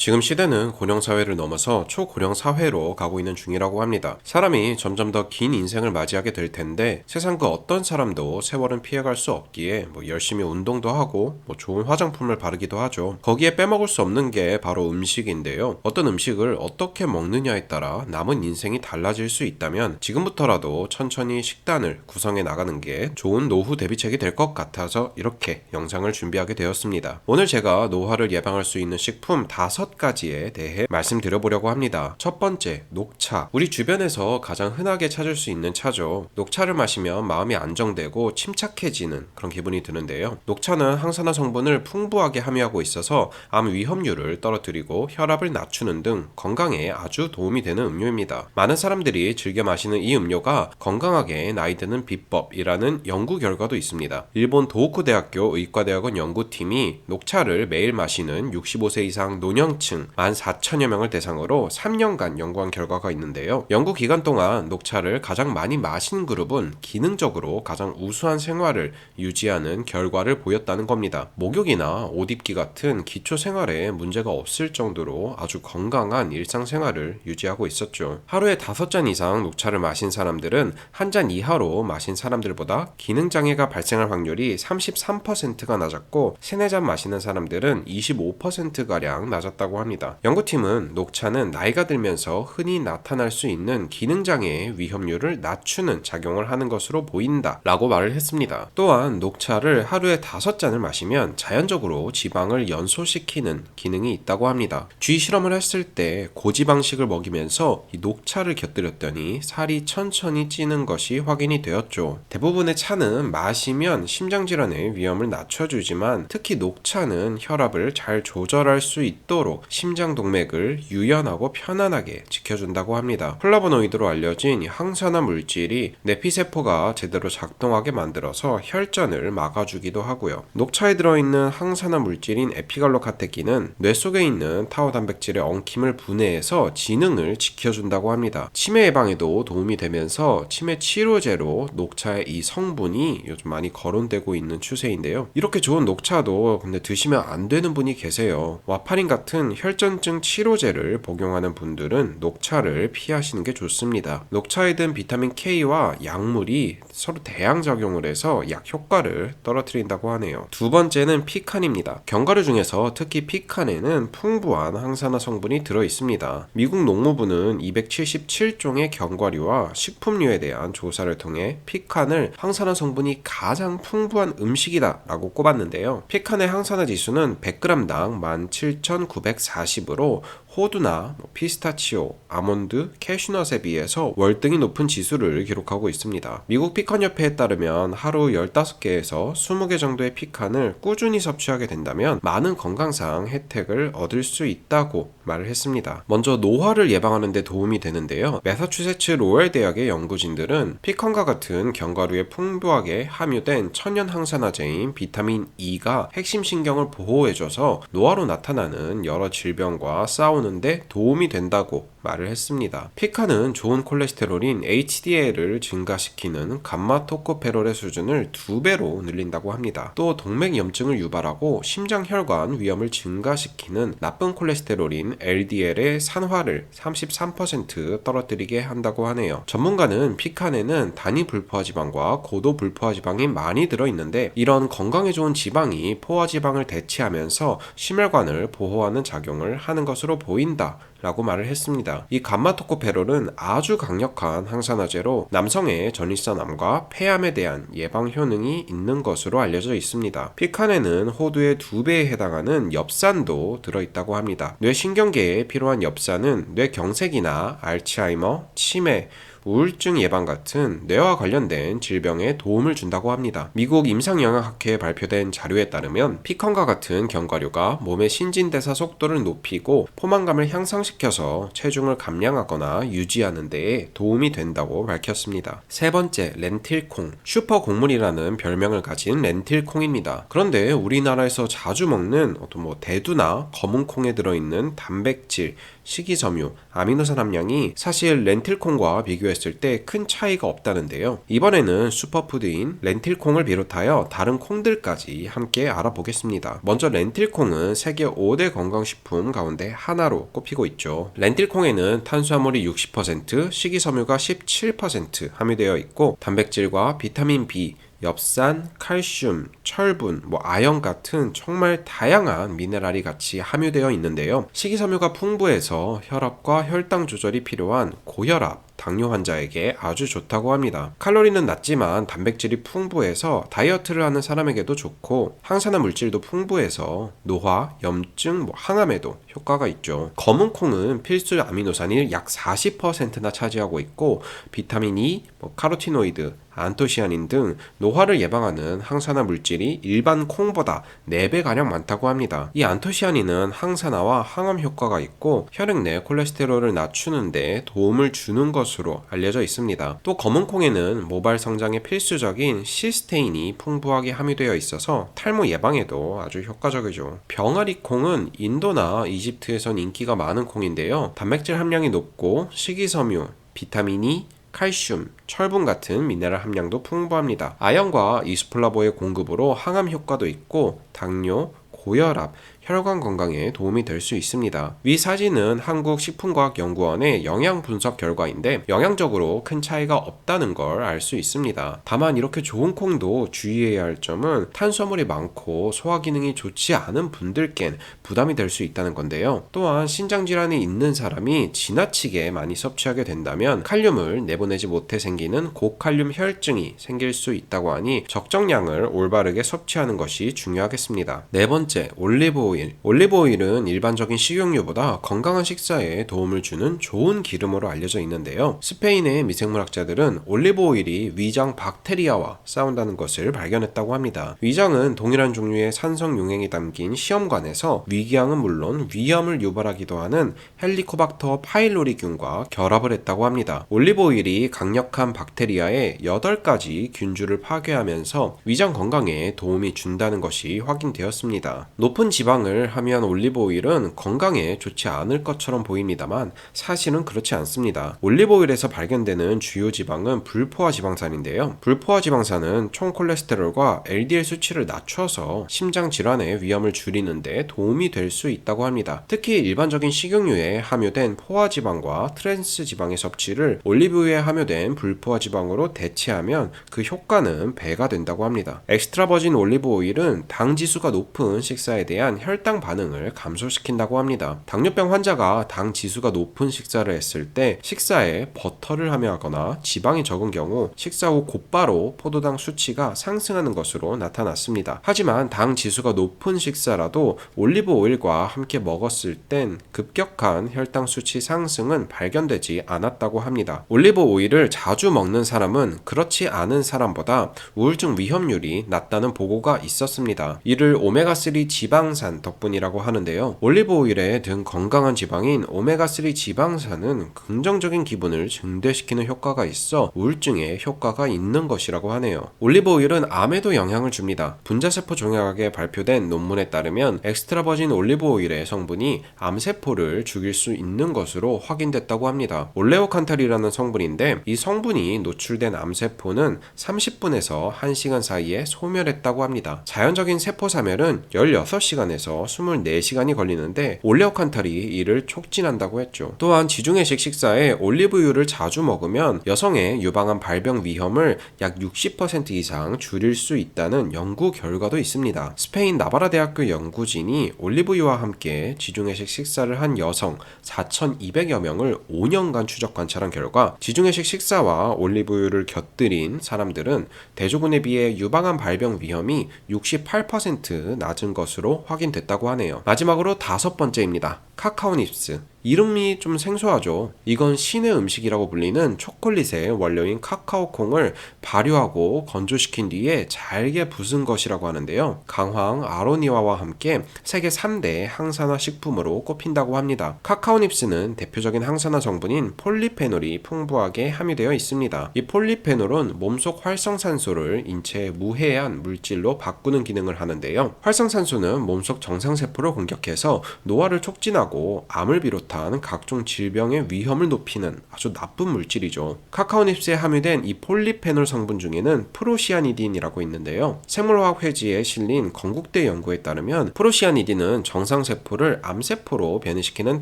지금 시대는 고령사회를 넘어서 초고령사회로 가고 있는 중이라고 합니다. 사람이 점점 더 긴 인생을 맞이하게 될 텐데 세상 그 어떤 사람도 세월은 피해갈 수 없기에 열심히 운동도 하고 좋은 화장품을 바르기도 하죠. 거기에 빼먹을 수 없는 게 바로 음식인데요. 어떤 음식을 어떻게 먹느냐에 따라 남은 인생이 달라질 수 있다면 지금부터라도 천천히 식단을 구성해 나가는 게 좋은 노후 대비책이 될 것 같아서 이렇게 영상을 준비하게 되었습니다. 오늘 제가 노화를 예방할 수 있는 식품 5가지에 대해 말씀드려보려고 합니다. 첫 번째, 녹차. 우리 주변에서 가장 흔하게 찾을 수 있는 차죠. 녹차를 마시면 마음이 안정되고 침착해지는 그런 기분이 드는데요. 녹차는 항산화 성분을 풍부하게 함유하고 있어서 암 위험률을 떨어뜨리고 혈압을 낮추는 등 건강에 아주 도움이 되는 음료입니다. 많은 사람들이 즐겨 마시는 이 음료가 건강하게 나이 드는 비법이라는 연구 결과도 있습니다. 일본 도호쿠 대학교 의과대학원 연구팀이 녹차를 매일 마시는 65세 이상 노년층 14,000여 명을 대상으로 3년간 연구한 결과가 있는데요. 연구 기간 동안 녹차를 가장 많이 마신 그룹은 기능적으로 가장 우수한 생활을 유지하는 결과를 보였다는 겁니다. 목욕이나 옷 입기 같은 기초 생활에 문제가 없을 정도로 아주 건강한 일상생활을 유지하고 있었죠. 하루에 5잔 이상 녹차를 마신 사람들은 한 잔 이하로 마신 사람들보다 기능장애가 발생할 확률이 33%가 낮았고 3-4잔 마시는 사람들은 25%가량 낮았다고 합니다. 연구팀은 녹차는 나이가 들면서 흔히 나타날 수 있는 기능장애의 위험률을 낮추는 작용을 하는 것으로 보인다 라고 말을 했습니다. 또한 녹차를 하루에 5잔을 마시면 자연적으로 지방을 연소시키는 기능이 있다고 합니다. 쥐 실험을 했을 때 고지방식을 먹이면서 이 녹차를 곁들였더니 살이 천천히 찌는 것이 확인이 되었죠. 대부분의 차는 마시면 심장질환의 위험을 낮춰주지만 특히 녹차는 혈압을 잘 조절할 수 있도록 심장동맥을 유연하고 편안하게 지켜준다고 합니다. 플라보노이드로 알려진 항산화 물질이 내피세포가 제대로 작동하게 만들어서 혈전을 막아주기도 하고요. 녹차에 들어있는 항산화 물질인 에피갈로카테킨은 뇌 속에 있는 타우 단백질의 엉킴을 분해해서 지능을 지켜준다고 합니다. 치매 예방에도 도움이 되면서 치매 치료제로 녹차의 이 성분이 요즘 많이 거론되고 있는 추세인데요. 이렇게 좋은 녹차도 근데 드시면 안 되는 분이 계세요. 와파린 같은 혈전증 치료제를 복용하는 분들은 녹차를 피하시는 게 좋습니다. 녹차에 든 비타민 K와 약물이 서로 대항작용을 해서 약 효과를 떨어뜨린다고 하네요. 두 번째는 피칸입니다. 견과류 중에서 특히 피칸에는 풍부한 항산화 성분이 들어있습니다. 미국 농무부는 277종의 견과류와 식품류에 대한 조사를 통해 피칸을 항산화 성분이 가장 풍부한 음식이다 라고 꼽았는데요. 피칸의 항산화 지수는 100g당 17,940으로 호두나 피스타치오, 아몬드, 캐슈넛에 비해서 월등히 높은 지수를 기록하고 있습니다. 미국 피칸협회에 따르면 하루 15개에서 20개 정도의 피칸을 꾸준히 섭취하게 된다면 많은 건강상 혜택을 얻을 수 있다고 말을 했습니다. 먼저 노화를 예방하는 데 도움이 되는데요. 매사추세츠 로열 대학의 연구진들은 피칸과 같은 견과류에 풍부하게 함유된 천연 항산화제인 비타민 E가 핵심 신경을 보호해줘서 노화로 나타나는 여러 질병과 싸우는 데 도움이 된다고 말을 했습니다. 피칸은 좋은 콜레스테롤인 HDL을 증가시키는 감마토코페롤의 수준을 2배로 늘린다고 합니다. 또 동맥염증을 유발하고 심장혈관 위험을 증가시키는 나쁜 콜레스테롤인 LDL의 산화를 33% 떨어뜨리게 한다고 하네요. 전문가는 피칸에는 단위 불포화지방과 고도 불포화지방이 많이 들어있는데 이런 건강에 좋은 지방이 포화지방을 대체하면서 심혈관을 보호하는 작용을 하는 것으로 보인다 라고 말을 했습니다. 이 감마토코페롤은 아주 강력한 항산화제로 남성의 전립선암과 폐암에 대한 예방 효능이 있는 것으로 알려져 있습니다. 피칸에는 호두의 2배에 해당하는 엽산도 들어있다고 합니다. 뇌신경계에 필요한 엽산은 뇌경색이나 알츠하이머, 치매, 우울증 예방 같은 뇌와 관련된 질병에 도움을 준다고 합니다. 미국 임상영양학회에 발표된 자료에 따르면 피칸과 같은 견과류가 몸의 신진대사 속도를 높이고 포만감을 향상시켜서 체중을 감량하거나 유지하는 데에 도움이 된다고 밝혔습니다. 세 번째, 렌틸콩. 슈퍼 곡물이라는 별명을 가진 렌틸콩입니다. 그런데 우리나라에서 자주 먹는 대두나 검은콩에 들어있는 단백질, 식이섬유, 아미노산 함량이 사실 렌틸콩과 비교했을 비교했을 때 큰 차이가 없다는데요. 이번에는 슈퍼푸드인 렌틸콩을 비롯하여 다른 콩들까지 함께 알아보겠습니다. 먼저 렌틸콩은 세계 5대 건강식품 가운데 하나로 꼽히고 있죠. 렌틸콩에는 탄수화물이 60%, 식이섬유가 17% 함유되어 있고 단백질과 비타민 B, 엽산, 칼슘, 철분, 아연 같은 정말 다양한 미네랄이 같이 함유되어 있는데요. 식이섬유가 풍부해서 혈압과 혈당 조절이 필요한 고혈압, 당뇨 환자에게 아주 좋다고 합니다. 칼로리는 낮지만 단백질이 풍부해서 다이어트를 하는 사람에게도 좋고 항산화 물질도 풍부해서 노화, 염증, 항암에도 효과가 있죠. 검은 콩은 필수 아미노산이 약 40%나 차지하고 있고 비타민 E, 카로티노이드, 안토시아닌 등 노화를 예방하는 항산화 물질이 일반 콩보다 4배가량 많다고 합니다. 이 안토시아닌은 항산화와 항암 효과가 있고 혈액 내 콜레스테롤을 낮추는 데 도움을 주는 것으로 알려져 있습니다. 또 검은 콩에는 모발 성장에 필수적인 시스테인이 풍부하게 함유되어 있어서 탈모 예방에도 아주 효과적이죠. 병아리 콩은 인도나 이집트에선 인기가 많은 콩인데요. 단백질 함량이 높고 식이섬유, 비타민 E, 칼슘, 철분 같은 미네랄 함량도 풍부합니다. 아연과 이소플라보의 공급으로 항암 효과도 있고 당뇨, 고혈압, 혈관 건강에 도움이 될 수 있습니다. 위 사진은 한국식품과학연구원의 영양 분석 결과인데 영양적으로 큰 차이가 없다는 걸 알 수 있습니다. 다만 이렇게 좋은 콩도 주의해야 할 점은 탄수화물이 많고 소화 기능이 좋지 않은 분들께는 부담이 될 수 있다는 건데요. 또한 신장질환이 있는 사람이 지나치게 많이 섭취하게 된다면 칼륨을 내보내지 못해 생기는 고칼륨 혈증이 생길 수 있다고 하니 적정량을 올바르게 섭취하는 것이 중요하겠습니다. 네 번째, 올리브오일. 올리브오일은 일반적인 식용유보다 건강한 식사에 도움을 주는 좋은 기름으로 알려져 있는데요. 스페인의 미생물학자들은 올리브오일이 위장 박테리아와 싸운다는 것을 발견했다고 합니다. 위장은 동일한 종류의 산성 용액이 담긴 시험관에서 위궤양은 물론 위염을 유발하기도 하는 헬리코박터 파일로리균과 결합을 했다고 합니다. 올리브오일이 강력한 박테리아의 8가지 균주를 파괴하면서 위장 건강에 도움이 준다는 것이 확인되었습니다. 높은 지방을 함유한 올리브오일은 건강에 좋지 않을 것처럼 보입니다만 사실은 그렇지 않습니다. 올리브오일에서 발견되는 주요 지방은 불포화 지방산인데요. 불포화 지방산은 총 콜레스테롤과 LDL 수치를 낮춰서 심장 질환의 위험을 줄이는 데 도움이 될 수 있다고 합니다. 특히 일반적인 식용유에 함유된 포화 지방과 트랜스 지방의 섭취를 올리브유에 함유된 불포화 지방으로 대체하면 그 효과는 배가 된다고 합니다. 엑스트라 버진 올리브오일은 당 지수가 높은 식사에 대한 혈당 반응을 감소시킨다고 합니다. 당뇨병 환자가 당 지수가 높은 식사를 했을 때 식사에 버터를 함유하거나 지방이 적은 경우 식사 후 곧바로 포도당 수치가 상승하는 것으로 나타났습니다. 하지만 당 지수가 높은 식사라도 올리브 오일과 함께 먹었을 땐 급격한 혈당 수치 상승은 발견되지 않았다고 합니다. 올리브 오일을 자주 먹는 사람은 그렇지 않은 사람보다 우울증 위험률이 낮다는 보고가 있었습니다. 이를 오메가3 지방산 덕분이라고 하는데요. 올리브 오일에 든 건강한 지방인 오메가3 지방산은 긍정적인 기분을 증대시키는 효과가 있어 우울증에 효과가 있는 것이라고 하네요. 올리브 오일은 암에도 영향을 줍니다. 분자세포 종양학에 발표된 논문에 따르면 엑스트라 버진 올리브 오일의 성분이 암세포를 죽일 수 있는 것으로 확인됐다고 합니다. 올레오칸탈이라는 성분인데 이 성분이 노출된 암세포는 30분에서 1시간 사이에 소멸했다고 합니다. 자연적인 세포 사멸은 16시간에서 24시간이 걸리는데 올레오칸탈이 이를 촉진한다고 했죠. 또한 지중해식 식사에 올리브유를 자주 먹으면 여성의 유방암 발병 위험을 약 60% 이상 줄일 수 있다는 연구 결과도 있습니다. 스페인 나바라 대학교 연구진이 올리브유와 함께 지중해식 식사를 한 여성 4,200여 명을 5년간 추적 관찰한 결과 지중해식 식사와 올리브유를 곁들인 사람들은 대조군에 비해 유방암 발병 위험이 68% 낮은 것으로 확인됐다고 하네요. 마지막으로 5번째입니다. 카카오닙스. 이름이 좀 생소하죠. 이건 신의 음식이라고 불리는 초콜릿의 원료인 카카오콩을 발효하고 건조시킨 뒤에 잘게 부순 것이라고 하는데요. 강황, 아로니아와 함께 세계 3대 항산화 식품으로 꼽힌다고 합니다. 카카오닙스는 대표적인 항산화 성분인 폴리페놀이 풍부하게 함유되어 있습니다. 이 폴리페놀은 몸속 활성산소를 인체의 무해한 물질로 바꾸는 기능을 하는데요. 활성산소는 몸속 정상세포를 공격해서 노화를 촉진하고 발달하고 암을 비롯한 각종 질병의 위험을 높이는 아주 나쁜 물질이죠. 카카오닙스에 함유된 이 폴리페놀 성분 중에는 프로시아니딘이라고 있는데요. 생물화학 회지에 실린 건국대 연구에 따르면 프로시아니딘은 정상세포를 암세포로 변이시키는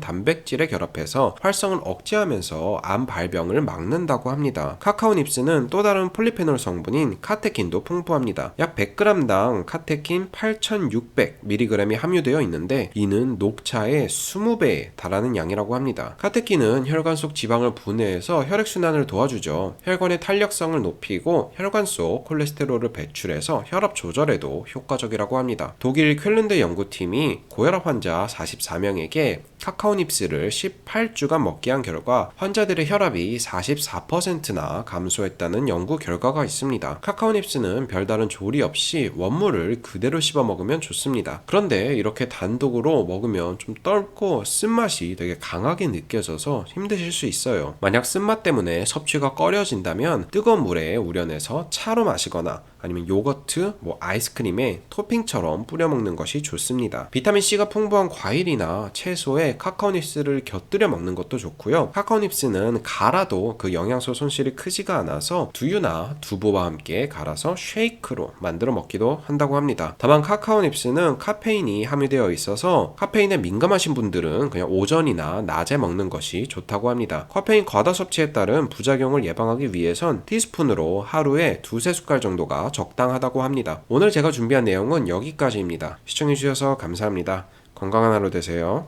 단백질에 결합해서 활성을 억제하면서 암 발병을 막는다고 합니다. 카카오닙스는 또 다른 폴리페놀 성분인 카테킨도 풍부합니다. 약 100g당 카테킨 8600mg이 함유되어 있는데 이는 녹차의 20배에 달하는 양이라고 합니다. 카테킨은 혈관 속 지방을 분해해서 혈액순환을 도와주죠. 혈관의 탄력성을 높이고 혈관 속 콜레스테롤을 배출해서 혈압 조절에도 효과적이라고 합니다. 독일 쾰른대 연구팀이 고혈압 환자 44명에게 카카오닙스를 18주간 먹게 한 결과 환자들의 혈압이 44%나 감소했다는 연구 결과가 있습니다. 카카오닙스는 별다른 조리 없이 원물을 그대로 씹어 먹으면 좋습니다. 그런데 이렇게 단독으로 먹으면 좀 떫고 쓴맛이 되게 강하게 느껴져서 힘드실 수 있어요. 만약 쓴맛 때문에 섭취가 꺼려진다면 뜨거운 물에 우려내서 차로 마시거나 아니면 요거트, 아이스크림에 토핑처럼 뿌려 먹는 것이 좋습니다. 비타민C가 풍부한 과일이나 채소에 카카오닙스를 곁들여 먹는 것도 좋고요. 카카오닙스는 갈아도 그 영양소 손실이 크지가 않아서 두유나 두부와 함께 갈아서 쉐이크로 만들어 먹기도 한다고 합니다. 다만 카카오닙스는 카페인이 함유되어 있어서 카페인에 민감하신 분들은 그냥 오전이나 낮에 먹는 것이 좋다고 합니다. 카페인 과다 섭취에 따른 부작용을 예방하기 위해선 티스푼으로 하루에 2-3숟갈 정도가 적당하다고 합니다. 오늘 제가 준비한 내용은 여기까지입니다. 시청해주셔서 감사합니다. 건강한 하루 되세요.